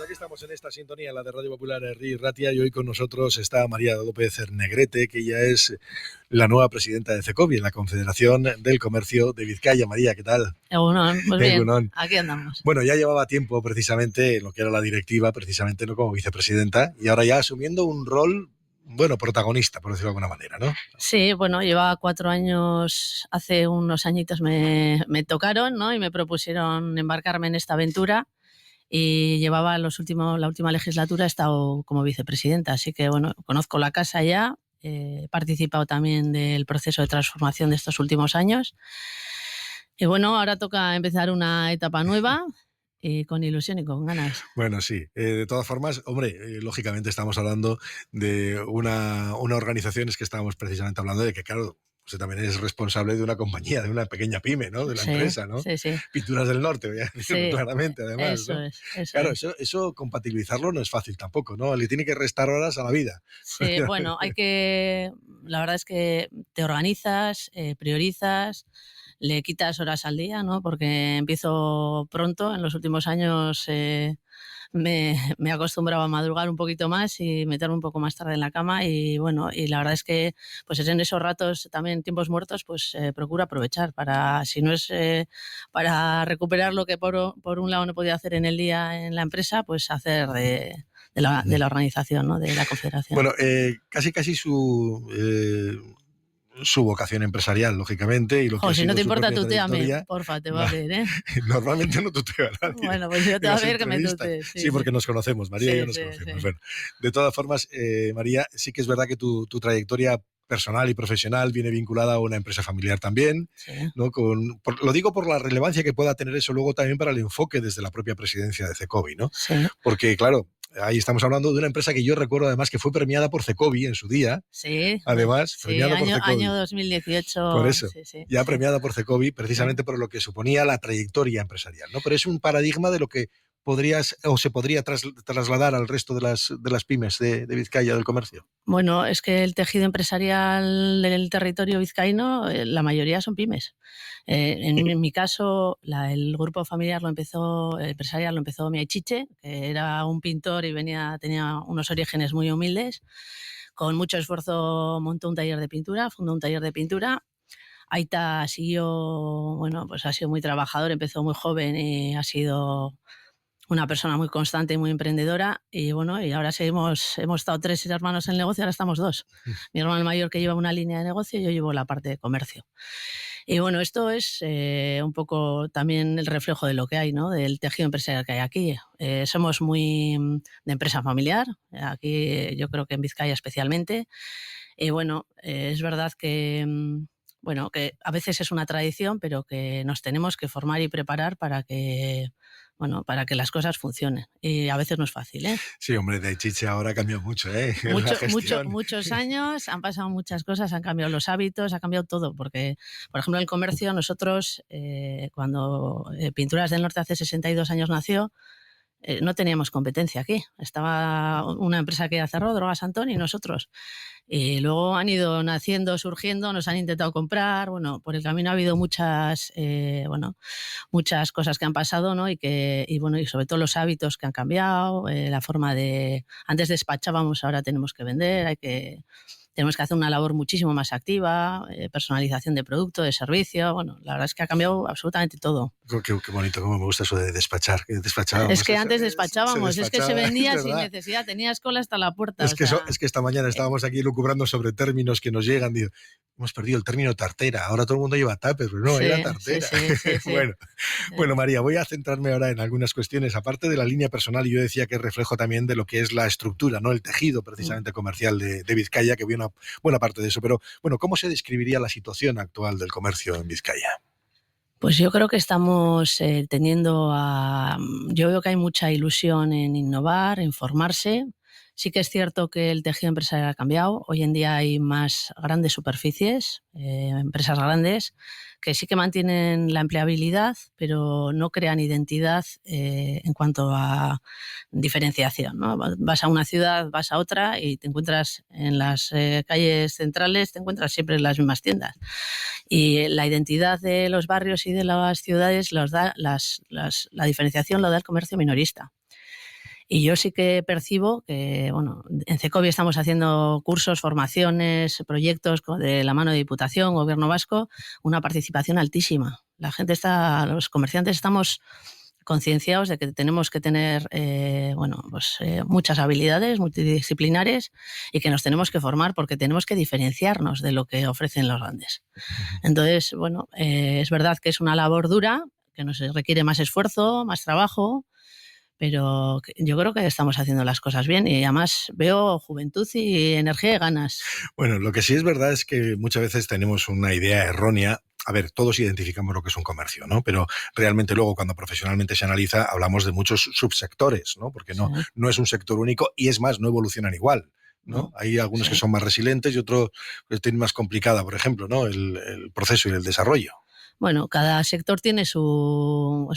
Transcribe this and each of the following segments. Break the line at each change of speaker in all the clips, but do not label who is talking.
aquí estamos en esta sintonía, la de Radio Popular Herri Ratia, y hoy con nosotros está María López Negrete, que ella es la nueva presidenta de CECOVI, en la Confederación del Comercio de Vizcaya. María, ¿qué tal?
Egunon, pues bien, Egunon. Aquí andamos.
Bueno, ya llevaba tiempo precisamente en lo que era la directiva, precisamente no como vicepresidenta, y ahora ya asumiendo un rol, bueno, protagonista, por decirlo de alguna manera, ¿no?
Sí, bueno, llevaba 4 años, hace unos añitos me tocaron, ¿no? Y me propusieron embarcarme en esta aventura. Y llevaba la última legislatura, he estado como vicepresidenta, así que bueno, conozco la casa ya, he participado también del proceso de transformación de estos últimos años y bueno, ahora toca empezar una etapa nueva y con ilusión y con ganas.
Bueno, sí, de todas formas, hombre, lógicamente estamos hablando de una organización, es que estábamos precisamente hablando de que, claro, usted también es responsable de una compañía, de una pequeña pyme, ¿no? De la empresa, ¿no?
Sí, sí.
Pinturas del Norte, voy a decirlo claramente, además,
eso
¿no?
Es.
Claro, eso compatibilizarlo no es fácil tampoco, ¿no? Le tiene que restar horas a la vida.
Sí, bueno, la verdad es que te organizas, priorizas, le quitas horas al día, ¿no? Porque empiezo pronto, en los últimos años me he acostumbrado a madrugar un poquito más y meterme un poco más tarde en la cama y bueno, y la verdad es que pues en esos ratos también, tiempos muertos, pues procuro aprovechar para, si no es para recuperar lo que por un lado no podía hacer en el día en la empresa, pues hacer de la organización, ¿no? De la Confederación.
Bueno, casi su vocación empresarial, lógicamente, y lo que
si no te importa, tuteame, porfa, te va a ver, ¿eh?
Normalmente no tuteo a nadie.
Bueno, pues yo te va a ver que me tutees.
Sí, porque nos conocemos, María y yo nos conocemos. Sí. Bueno, de todas formas, María, sí que es verdad que tu trayectoria personal y profesional viene vinculada a una empresa familiar también, ¿no? Lo digo por la relevancia que pueda tener eso luego también para el enfoque desde la propia presidencia de CECOVI, ¿no?
Sí.
Porque, claro, ahí estamos hablando de una empresa que yo recuerdo además que fue premiada por CECOVI en su día.
Sí.
Además, premiada por CECOVI.
Año 2018.
Por eso, ya premiada por CECOVI, precisamente por lo que suponía la trayectoria empresarial, ¿no? Pero es un paradigma de lo que se podría trasladar al resto de las pymes de Vizcaya, del comercio.
Bueno, es que el tejido empresarial del territorio vizcaíno, la mayoría son pymes. En mi caso, el grupo familiar empresarial lo empezó mi aichiche, que era un pintor y tenía unos orígenes muy humildes. Con mucho esfuerzo montó un taller de pintura, fundó un taller de pintura. Aita siguió, bueno, pues ha sido muy trabajador, empezó muy joven y ha sido una persona muy constante y muy emprendedora y bueno, y ahora hemos estado 3 hermanos en el negocio, ahora estamos 2. Mi hermano mayor que lleva una línea de negocio y yo llevo la parte de comercio. Y bueno, esto es un poco también el reflejo de lo que hay, ¿no? Del tejido empresarial que hay aquí. Somos muy de empresa familiar, aquí yo creo que en Vizcaya especialmente. Y bueno, es verdad que que a veces es una tradición, pero que nos tenemos que formar y preparar para que las cosas funcionen. Y a veces no es fácil, ¿eh?
Sí, hombre, de Chiche ahora ha cambiado mucho, ¿eh?
Muchos años, han pasado muchas cosas, han cambiado los hábitos, ha cambiado todo. Porque, por ejemplo, en el comercio, nosotros, cuando Pinturas del Norte hace 62 años nació, no teníamos competencia aquí. Estaba una empresa que ya cerró, Drogas Antón, y nosotros. Y luego han ido naciendo, surgiendo, nos han intentado comprar. Bueno, por el camino ha habido muchas cosas que han pasado, ¿no? Y sobre todo los hábitos que han cambiado, la forma de... Antes despachábamos, ahora tenemos que vender, tenemos que hacer una labor muchísimo más activa, personalización de producto, de servicio. Bueno, la verdad es que ha cambiado absolutamente todo.
Qué bonito, cómo me gusta eso de despachar.
Es que antes despachábamos, es que se vendía sin necesidad, tenías cola hasta la puerta.
Es que esta mañana estábamos aquí lucubrando sobre términos que nos llegan. Digo, hemos perdido el término tartera, ahora todo el mundo lleva tupper, pero no, era tartera.
Sí.
Bueno, María, voy a centrarme ahora en algunas cuestiones, aparte de la línea personal, y yo decía que es reflejo también de lo que es la estructura, ¿no? El tejido precisamente comercial de Vizcaya, que viene una buena parte de eso. Pero, bueno, ¿cómo se describiría la situación actual del comercio en Vizcaya?
Pues yo creo que estamos yo veo que hay mucha ilusión en innovar, en formarse. Sí que es cierto que el tejido empresarial ha cambiado. Hoy en día hay más grandes superficies, empresas grandes, que sí que mantienen la empleabilidad, pero no crean identidad en cuanto a diferenciación, ¿no? Vas a una ciudad, vas a otra y te encuentras en las calles centrales, te encuentras siempre las mismas tiendas. Y la identidad de los barrios y de las ciudades la diferenciación lo da el comercio minorista. Y yo sí que percibo que, bueno, en CECOVI estamos haciendo cursos, formaciones, proyectos de la mano de Diputación, Gobierno Vasco, una participación altísima. La gente los comerciantes estamos concienciados de que tenemos que tener muchas habilidades multidisciplinares y que nos tenemos que formar porque tenemos que diferenciarnos de lo que ofrecen los grandes. Entonces, bueno, es verdad que es una labor dura, que nos requiere más esfuerzo, más trabajo, pero yo creo que estamos haciendo las cosas bien y además veo juventud y energía y ganas.
Bueno, lo que sí es verdad es que muchas veces tenemos una idea errónea. A ver, todos identificamos lo que es un comercio, ¿no? Pero realmente luego cuando profesionalmente se analiza hablamos de muchos subsectores, ¿no? Porque no es un sector único y es más, no evolucionan igual, ¿no? Hay algunos que son más resilientes y otros que tienen más complicada, por ejemplo, ¿no? El proceso y el desarrollo.
Bueno, cada sector tiene su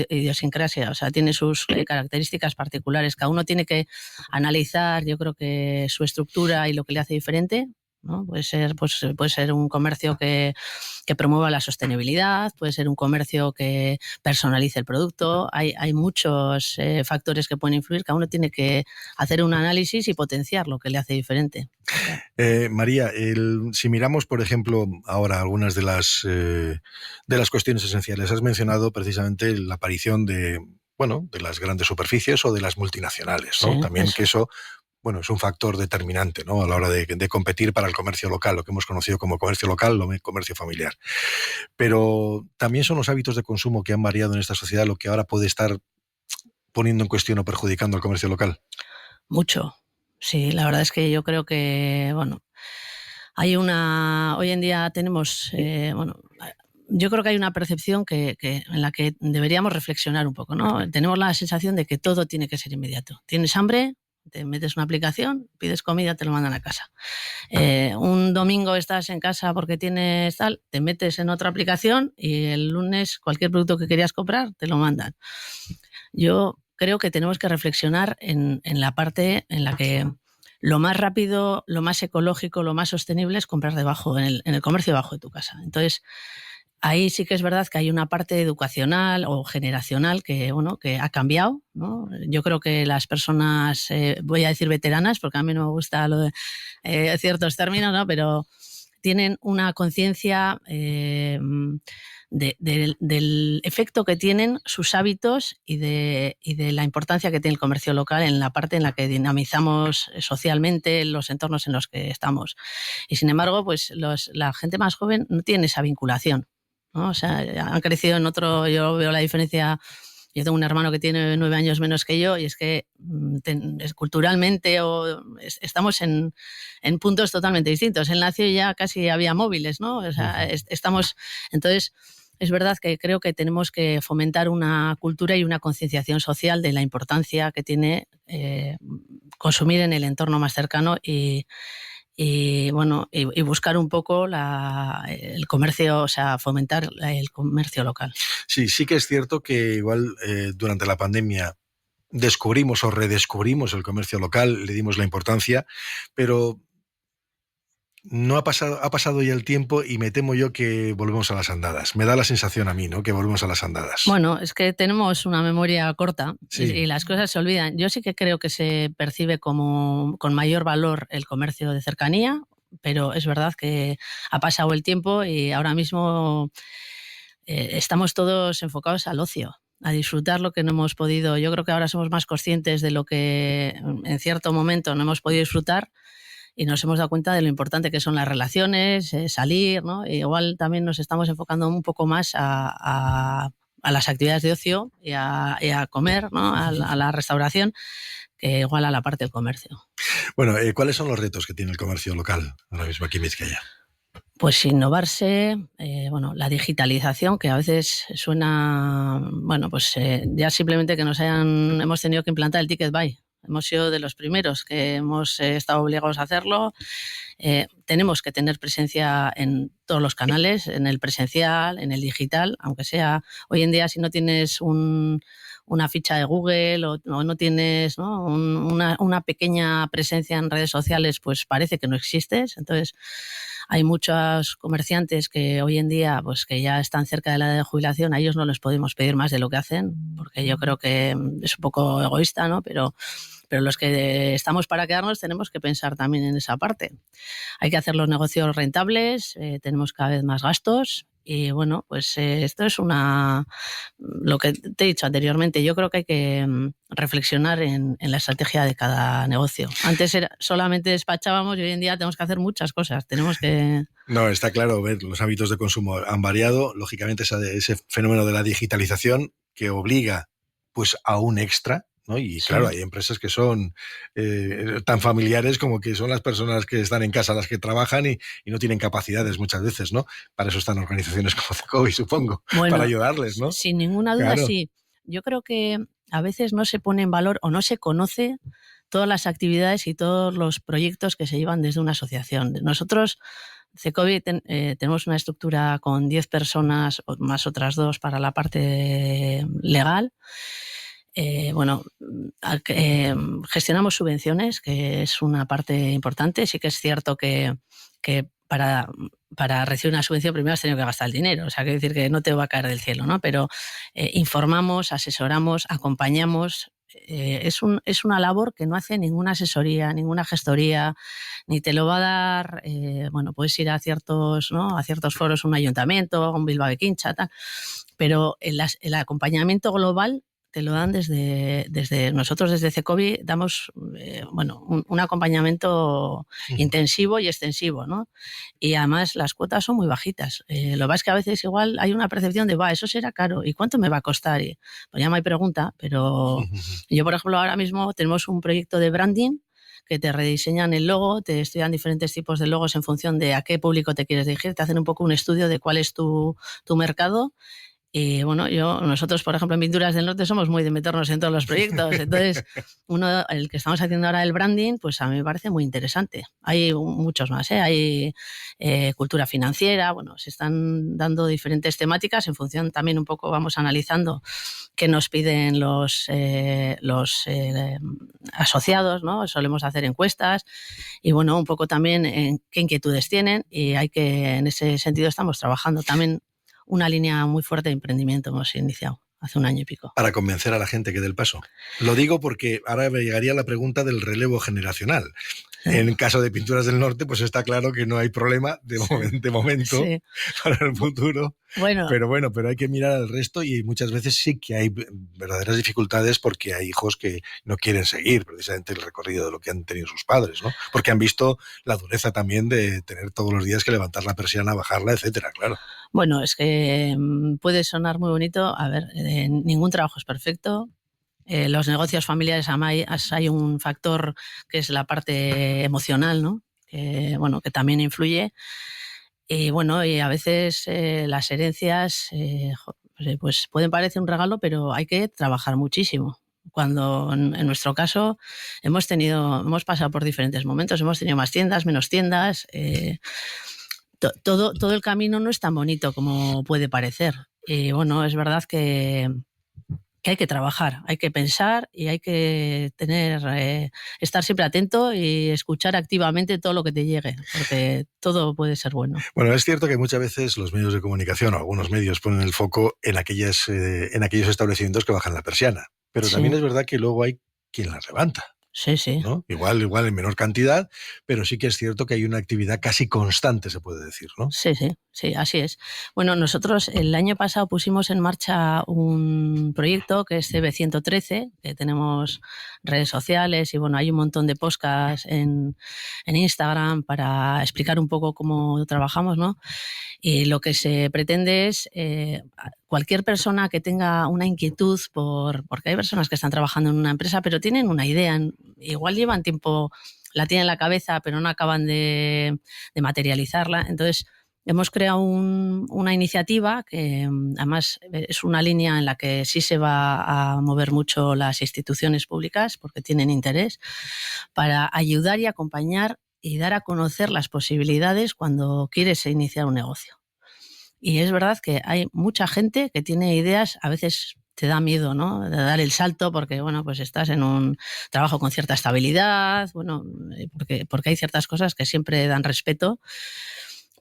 idiosincrasia, o sea, tiene sus características particulares. Cada uno tiene que analizar, yo creo que su estructura y lo que le hace diferente, ¿no? Puede ser un comercio que promueva la sostenibilidad, puede ser un comercio que personalice el producto. Hay muchos factores que pueden influir. Cada uno tiene que hacer un análisis y potenciar lo que le hace diferente.
María, si miramos, por ejemplo, ahora algunas de las cuestiones esenciales, has mencionado precisamente la aparición de las grandes superficies o de las multinacionales, ¿no?
Sí,
También
eso.
que eso, bueno, es un factor determinante, ¿no? A la hora de competir para el comercio local, lo que hemos conocido como comercio local o comercio familiar. Pero también son los hábitos de consumo que han variado en esta sociedad lo que ahora puede estar poniendo en cuestión o perjudicando al comercio local.
Mucho. Sí, la verdad es que yo creo que, bueno, hoy en día tenemos, yo creo que hay una percepción en la que deberíamos reflexionar un poco, ¿no? Tenemos la sensación de que todo tiene que ser inmediato. ¿Tienes hambre? Te metes una aplicación, pides comida, te lo mandan a casa. Un domingo estás en casa porque tienes tal, te metes en otra aplicación y el lunes cualquier producto que querías comprar te lo mandan. Yo creo que tenemos que reflexionar en la parte en la que lo más rápido, lo más ecológico, lo más sostenible es comprar en el comercio debajo de tu casa. Entonces, ahí sí que es verdad que hay una parte educacional o generacional que ha cambiado, ¿no? Yo creo que las personas, voy a decir veteranas, porque a mí no me gusta lo de ciertos términos, ¿no? Pero tienen una conciencia del efecto que tienen sus hábitos y de la importancia que tiene el comercio local en la parte en la que dinamizamos socialmente los entornos en los que estamos. Y sin embargo, pues la gente más joven no tiene esa vinculación, ¿no? O sea, han crecido en otro, yo veo la diferencia. Yo tengo un hermano que tiene 9 años menos que yo y es que culturalmente estamos en puntos totalmente distintos. Él nació y ya casi había móviles, ¿no? O sea, estamos... Entonces, es verdad que creo que tenemos que fomentar una cultura y una concienciación social de la importancia que tiene consumir en el entorno más cercano y buscar un poco el comercio, o sea, fomentar el comercio local.
Sí que es cierto que igual durante la pandemia descubrimos o redescubrimos el comercio local, le dimos la importancia, pero no ha pasado ya el tiempo y me temo yo que volvemos a las andadas. Me da la sensación a mí, ¿no? Que volvemos a las andadas.
Bueno, es que tenemos una memoria corta
sí.
y las cosas se olvidan. Yo sí que creo que se percibe como con mayor valor el comercio de cercanía, pero es verdad que ha pasado el tiempo y ahora mismo estamos todos enfocados al ocio, a disfrutar lo que no hemos podido. Yo creo que ahora somos más conscientes de lo que en cierto momento no hemos podido disfrutar y nos hemos dado cuenta de lo importante que son las relaciones, salir, ¿no? E igual también nos estamos enfocando un poco más a las actividades de ocio y a comer, ¿no? A la restauración, que igual a la parte del comercio.
Bueno, ¿cuáles son los retos que tiene el comercio local ahora mismo aquí en Vizcaya?
Pues innovarse, la digitalización, que a veces suena, ya simplemente que hemos tenido que implantar el Ticket Buy. Hemos sido de los primeros que hemos estado obligados a hacerlo. Tenemos que tener presencia en todos los canales, en el presencial, en el digital, aunque sea hoy en día si no tienes una ficha de Google o no tienes, ¿no? una pequeña presencia en redes sociales, pues parece que no existes. Entonces, Hay muchos comerciantes que hoy en día, pues que ya están cerca de la edad de jubilación, a ellos no les podemos pedir más de lo que hacen, porque yo creo que es un poco egoísta, ¿no? Pero los que estamos para quedarnos tenemos que pensar también en esa parte. Hay que hacer los negocios rentables, tenemos cada vez más gastos. Y bueno, pues esto es lo que te he dicho anteriormente, yo creo que hay que reflexionar en la estrategia de cada negocio. Antes solamente despachábamos y hoy en día tenemos que hacer muchas cosas. Tenemos que...
No, está claro, los hábitos de consumo han variado. Lógicamente ese fenómeno de la digitalización que obliga pues a un extra, ¿no? Y claro, hay empresas que son tan familiares como que son las personas que están en casa las que trabajan y no tienen capacidades muchas veces, ¿no? Para eso están organizaciones como CECOBI, supongo, para ayudarles, ¿no?
Sin ninguna duda, sí. Yo creo que a veces no se pone en valor o no se conoce todas las actividades y todos los proyectos que se llevan desde una asociación. Nosotros, CECOBI, tenemos una estructura con 10 personas, más otras 2 para la parte legal. Gestionamos subvenciones, que es una parte importante. Sí que es cierto que para recibir una subvención primero has tenido que gastar el dinero, o sea, quiere decir que no te va a caer del cielo, ¿no? Pero informamos, asesoramos, acompañamos. Es una labor que no hace ninguna asesoría, ninguna gestoría, ni te lo va a dar, puedes ir a ciertos foros, un ayuntamiento, un Bilbao de Quincha, tal, pero el acompañamiento global te lo dan desde nosotros, desde CECOBI, damos un acompañamiento intensivo y extensivo, ¿no? Y además las cuotas son muy bajitas. Lo que pasa es que a veces igual hay una percepción de, eso será caro, ¿y cuánto me va a costar? Y, pues ya no hay pregunta, pero yo, por ejemplo, ahora mismo tenemos un proyecto de branding que te rediseñan el logo, te estudian diferentes tipos de logos en función de a qué público te quieres dirigir, te hacen un poco un estudio de cuál es tu mercado. Y bueno, nosotros, por ejemplo, en Pinturas del Norte somos muy de meternos en todos los proyectos. Entonces, el que estamos haciendo ahora, el branding, pues a mí me parece muy interesante. Hay muchos más, hay cultura financiera, se están dando diferentes temáticas en función también un poco, vamos analizando qué nos piden los asociados, ¿no? Solemos hacer encuestas y un poco también en qué inquietudes tienen y en ese sentido estamos trabajando también. Una línea muy fuerte de emprendimiento hemos iniciado hace un año y pico.
Para convencer a la gente que dé el paso. Lo digo porque ahora me llegaría la pregunta del relevo generacional. En el caso de Pinturas del Norte, pues está claro que no hay problema de momento para el futuro. Pero hay que mirar al resto y muchas veces sí que hay verdaderas dificultades porque hay hijos que no quieren seguir precisamente el recorrido de lo que han tenido sus padres, ¿no? Porque han visto la dureza también de tener todos los días que levantar la persiana, bajarla, etcétera, claro.
Bueno, es que puede sonar muy bonito. A ver, ningún trabajo es perfecto. Los negocios familiares, hay un factor que es la parte emocional, ¿no? Que también influye. Y y a veces las herencias pues pueden parecer un regalo, pero hay que trabajar muchísimo. Cuando en nuestro caso hemos pasado por diferentes momentos, hemos tenido más tiendas, menos tiendas. Todo el camino no es tan bonito como puede parecer. Y es verdad que hay que trabajar, hay que pensar y hay que estar siempre atento y escuchar activamente todo lo que te llegue, porque todo puede ser bueno.
Bueno, es cierto que muchas veces los medios de comunicación o algunos medios ponen el foco en aquellos establecimientos que bajan la persiana, pero también es verdad que luego hay quien la levanta.
Sí, sí.
¿No? Igual en menor cantidad, pero sí que es cierto que hay una actividad casi constante, se puede decir, ¿no?
Sí, así es. Bueno, nosotros el año pasado pusimos en marcha un proyecto que es CB113, que tenemos redes sociales y hay un montón de podcasts en Instagram para explicar un poco cómo trabajamos, ¿no? Y lo que se pretende es cualquier persona que tenga una inquietud porque hay personas que están trabajando en una empresa pero tienen una idea, igual llevan tiempo, la tienen en la cabeza pero no acaban de materializarla. Entonces hemos creado una iniciativa que además es una línea en la que sí se va a mover mucho las instituciones públicas porque tienen interés para ayudar y acompañar y dar a conocer las posibilidades cuando quieres iniciar un negocio. Y es verdad que hay mucha gente que tiene ideas, a veces te da miedo, ¿no?, de dar el salto porque, pues estás en un trabajo con cierta estabilidad, porque hay ciertas cosas que siempre dan respeto.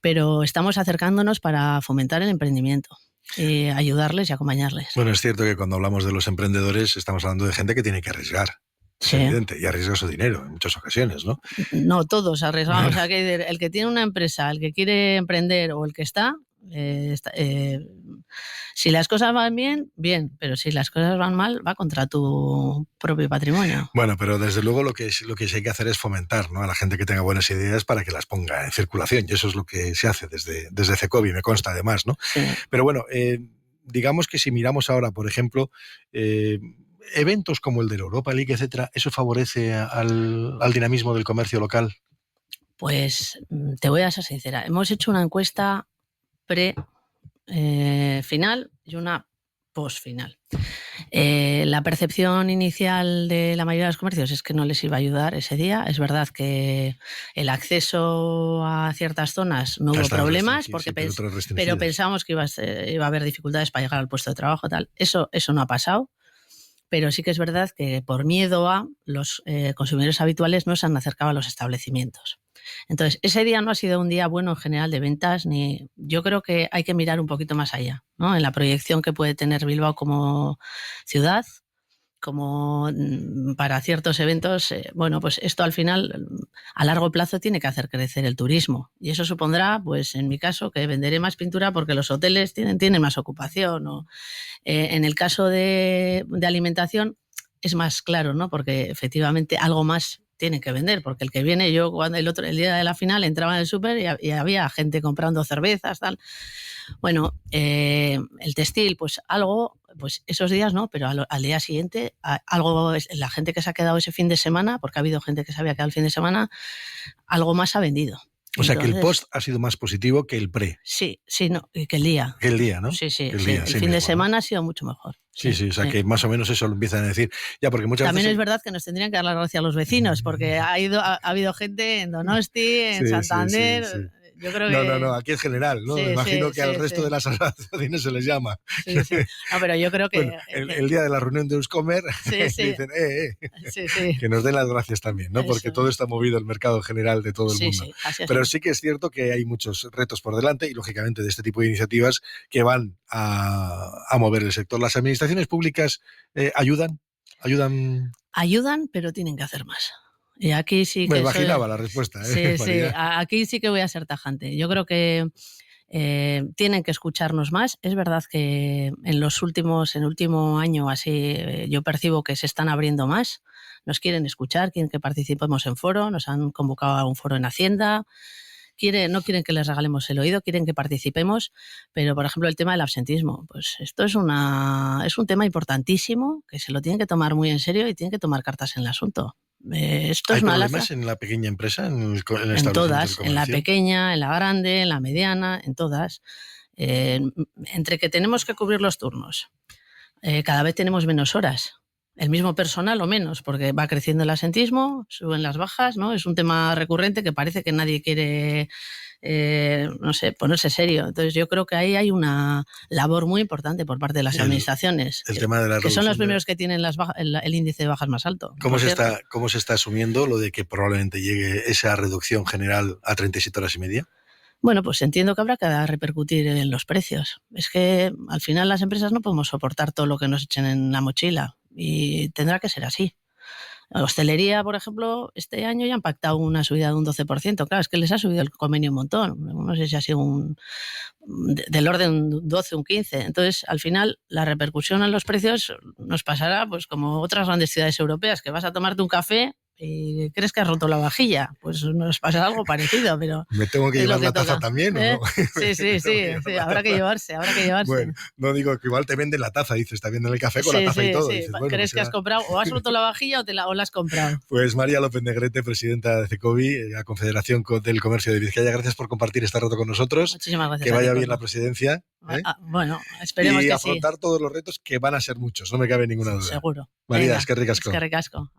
pero estamos acercándonos para fomentar el emprendimiento y ayudarles y acompañarles.
Bueno, es cierto que cuando hablamos de los emprendedores estamos hablando de gente que tiene que arriesgar. Es evidente, y arriesga su dinero en muchas ocasiones, ¿no?
No, todos arriesgamos. O sea, que el que tiene una empresa, el que quiere emprender o el que si las cosas van bien, bien, pero si las cosas van mal, va contra tu propio patrimonio.
Bueno, pero desde luego lo que sí hay que hacer es fomentar, ¿no?, a la gente que tenga buenas ideas para que las ponga en circulación, y eso es lo que se hace desde CECOBI, me consta además, ¿no?
Sí.
Pero bueno, digamos que si miramos ahora, por ejemplo, eventos como el de la Europa League, etcétera, ¿eso favorece al dinamismo del comercio local?
Pues te voy a ser sincera, hemos hecho una encuesta pre-final y una post-final. La percepción inicial de la mayoría de los comercios es que no les iba a ayudar ese día. Es verdad que el acceso a ciertas zonas no hubo problemas, pero pensábamos que iba a haber dificultades para llegar al puesto de trabajo, tal. Eso no ha pasado. Pero sí que es verdad que por miedo a los consumidores habituales no se han acercado a los establecimientos. Entonces, ese día no ha sido un día bueno en general de ventas, ni yo creo que hay que mirar un poquito más allá, ¿no? En la proyección que puede tener Bilbao como ciudad, como para ciertos eventos, bueno, pues esto al final, a largo plazo, tiene que hacer crecer el turismo. Y eso supondrá, pues en mi caso, que venderé más pintura porque los hoteles tienen más ocupación. En el caso de alimentación es más claro, ¿no? Porque efectivamente algo más tienen que vender, porque el que viene, yo cuando el día de la final entraba en el súper y había gente comprando cervezas, tal. Bueno, el textil, pues algo, pues esos días no, pero al día siguiente, algo, la gente que se ha quedado ese fin de semana, porque ha habido gente que se había quedado el fin de semana, algo más ha vendido.
O sea, que el post ha sido más positivo que el pre.
Sí, no, que el día.
Que el día, ¿no?
Sí. El fin de semana ha sido mucho mejor.
Sí, o sea, que más o menos eso lo empiezan a decir. Ya, porque muchas
También
veces...
es verdad que nos tendrían que dar las gracias a los vecinos, porque ha habido gente en Donosti, en Santander...
Sí.
Yo creo que...
No, aquí es general, ¿no? Me imagino que al resto de las asociaciones se les llama.
Sí. No, pero yo creo que...
Bueno, el día de la reunión de Euskomer dicen, que nos den las gracias también, ¿no? Porque todo está movido el mercado general de todo el mundo. Pero sí que es cierto que hay muchos retos por delante y, lógicamente, de este tipo de iniciativas que van a mover el sector. ¿Las administraciones públicas ayudan?
Ayudan, pero tienen que hacer más. Y aquí sí que...
Me imaginaba la respuesta.
Sí, aquí sí que voy a ser tajante. Yo creo que tienen que escucharnos más. Es verdad que en el último año así, yo percibo que se están abriendo más. Nos quieren escuchar, quieren que participemos en foro, nos han convocado a un foro en Hacienda. No quieren que les regalemos el oído, quieren que participemos, pero por ejemplo el tema del absentismo, pues esto es un tema importantísimo que se lo tienen que tomar muy en serio y tienen que tomar cartas en el asunto. Esto
¿Hay
es una
problemas en la pequeña empresa? En
todas, en la pequeña, en la grande, en la mediana, en todas. Entre que tenemos que cubrir los turnos, cada vez tenemos menos horas. El mismo personal o menos, porque va creciendo el asentismo, suben las bajas, ¿no? Es un tema recurrente que parece que nadie quiere, ponerse serio. Entonces yo creo que ahí hay una labor muy importante por parte de las administraciones, que son los primeros que tienen el índice de bajas más alto.
¿Cómo se está asumiendo lo de que probablemente llegue esa reducción general a 37 horas y media?
Bueno, pues entiendo que habrá que repercutir en los precios. Es que al final las empresas no podemos soportar todo lo que nos echen en la mochila y tendrá que ser así. La hostelería, por ejemplo, este año ya han pactado una subida de un 12%. Claro, es que les ha subido el convenio un montón. No sé si ha sido del orden un 12, un 15. Entonces, al final, la repercusión en los precios nos pasará pues como otras grandes ciudades europeas, que vas a tomarte un café y crees que has roto la vajilla. Pues nos pasa algo parecido, pero...
¿Me tengo que llevar la taza también,
¿eh?
¿o no?
Sí, habrá que llevarse.
Bueno, no digo que igual te venden la taza, dices, está viendo el café con la taza y todo. Dices, bueno,
¿crees que has comprado o has roto la vajilla o la has comprado?
Pues María López Negrete, presidenta de CECOBI, la Confederación del Comercio de Vizcaya, gracias por compartir este rato con nosotros.
Muchísimas gracias.
Que vaya bien la presidencia.
Bueno, esperemos que sí.
Y afrontar todos los retos, que van a ser muchos, no me cabe ninguna duda.
Seguro.
María, es que ricasco.
Es que ricasco.